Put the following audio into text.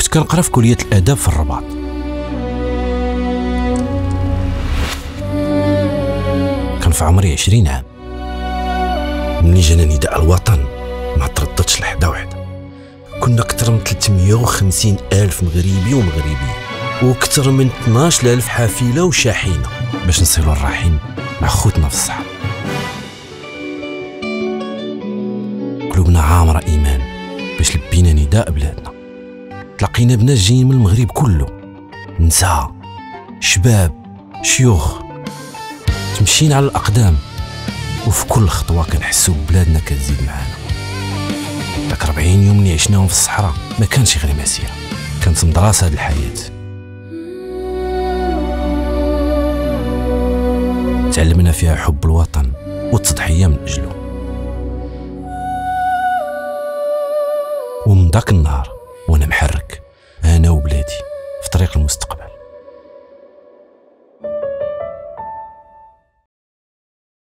كنت كنقرا في كلية الآداب في الرباط. كان في عمري 20 عام. ملي جانا نداء الوطن ما ترددتش لحظة واحدة. كنا أكثر من 350 ألف مغربي ومغربية، وأكثر من 12 ألف حافلة وشاحنة باش نصلوا الرحم مع خوتنا في الصحراء. قلوبنا عامرة إيمان باش لبينا نداء بلادنا. تلاقينا بناس جايين من المغرب كله، نساء، شباب، شيوخ، تمشينا على الأقدام، وفي كل خطوة كنحسو بلادنا كتزيد معانا. داك 40 يوم اللي عشناهم في الصحراء ما كانش غير مسيرة، كانت مدرسة هاد الحياة. تعلمنا فيها حب الوطن والتضحية من أجله. ومن داك النهار وانا محرك، انا وبلادي في طريق المستقبل.